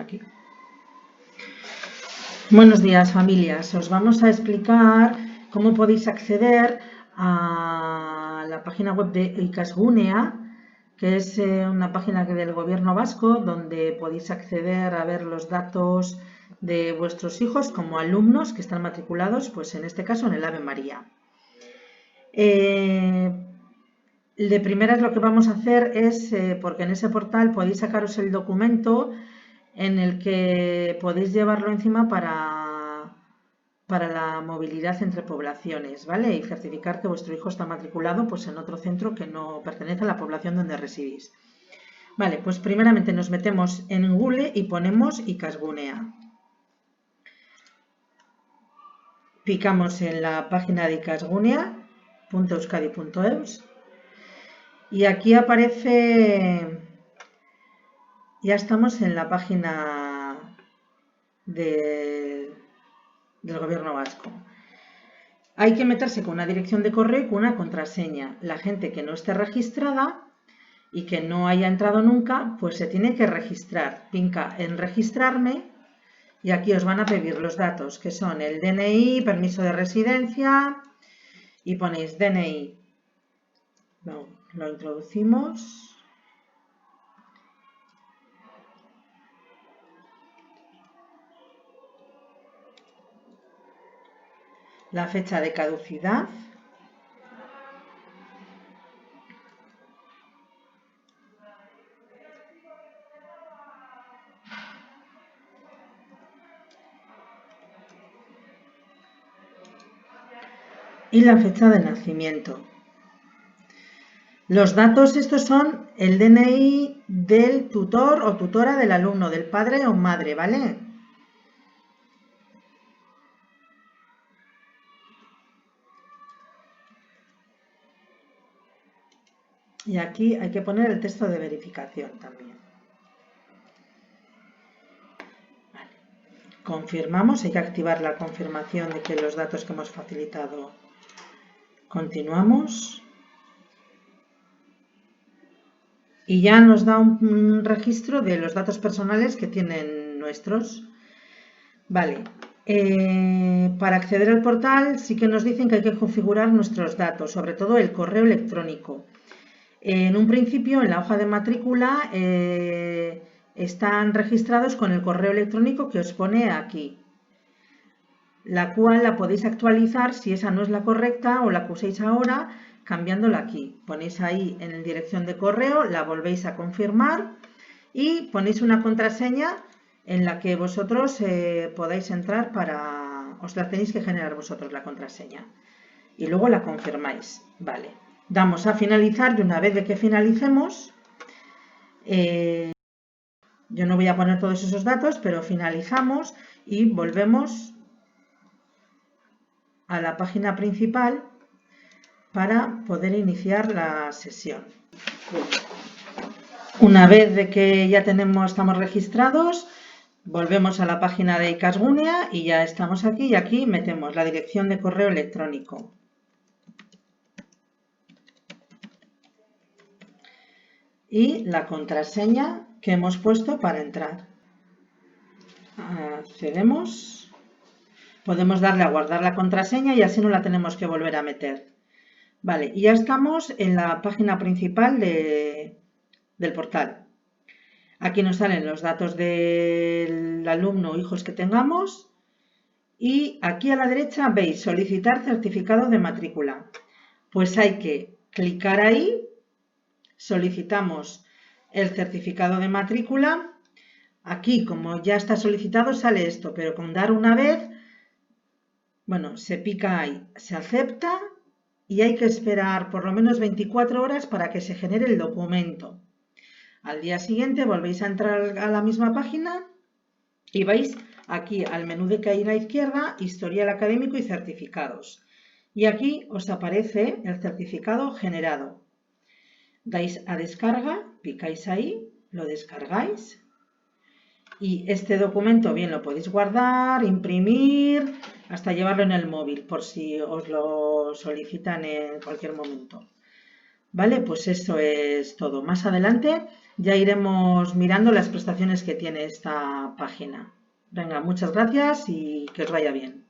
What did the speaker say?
aquí. Buenos días, familias. Os vamos a explicar cómo podéis acceder a la página web de Ikasgunea, que es una página del Gobierno vasco donde podéis acceder a ver los datos de vuestros hijos como alumnos que están matriculados, pues en este caso en el Ave María. De primeras lo que vamos a hacer es, porque en ese portal podéis sacaros el documento en el que podéis llevarlo encima para la movilidad entre poblaciones, ¿vale? Y certificar que vuestro hijo está matriculado pues, en otro centro que no pertenece a la población donde residís. Vale, pues primeramente nos metemos en Google y ponemos Ikasgunea. Picamos en la página de ikasgunea.euskadi.eus y aquí aparece, ya estamos en la página del Gobierno vasco. Hay que meterse con una dirección de correo y con una contraseña. La gente que no esté registrada y que no haya entrado nunca, pues se tiene que registrar. Pinca en registrarme y aquí os van a pedir los datos, que son el DNI, permiso de residencia, y ponéis DNI. Lo introducimos. La fecha de caducidad. Y la fecha de nacimiento. Los datos estos son el DNI del tutor o tutora del alumno, del padre o madre, ¿vale? Y aquí hay que poner el texto de verificación también. Vale. Confirmamos, hay que activar la confirmación de que los datos que hemos facilitado. Continuamos. Y ya nos da un registro de los datos personales que tienen nuestros. Vale. Para acceder al portal sí que nos dicen que hay que configurar nuestros datos, sobre todo el correo electrónico. En un principio, en la hoja de matrícula, están registrados con el correo electrónico que os pone aquí, la cual la podéis actualizar si esa no es la correcta o la que uséis ahora, cambiándola aquí. Ponéis ahí en la dirección de correo, la volvéis a confirmar y ponéis una contraseña en la que vosotros podáis entrar os la tenéis que generar vosotros la contraseña. Y luego la confirmáis. Vale. Damos a finalizar y una vez de que finalicemos, yo no voy a poner todos esos datos, pero finalizamos y volvemos a la página principal para poder iniciar la sesión. Una vez de que ya estamos registrados, volvemos a la página de Ikasgunea y ya estamos aquí y aquí metemos la dirección de correo electrónico. Y la contraseña que hemos puesto para entrar. Accedemos. Podemos darle a guardar la contraseña y así no la tenemos que volver a meter. Vale, y ya estamos en la página principal del portal. Aquí nos salen los datos del alumno o hijos que tengamos. Y aquí a la derecha veis solicitar certificado de matrícula. Pues hay que clicar ahí. Solicitamos el certificado de matrícula. Aquí, como ya está solicitado, sale esto, pero con dar una vez, bueno, se pica ahí, se acepta y hay que esperar por lo menos 24 horas para que se genere el documento. Al día siguiente volvéis a entrar a la misma página y vais aquí al menú de que hay a la izquierda, historial académico y certificados. Y aquí os aparece el certificado generado. Dais a descarga, picáis ahí, lo descargáis y este documento bien lo podéis guardar, imprimir, hasta llevarlo en el móvil por si os lo solicitan en cualquier momento. Vale, pues eso es todo. Más adelante ya iremos mirando las prestaciones que tiene esta página. Venga, muchas gracias y que os vaya bien.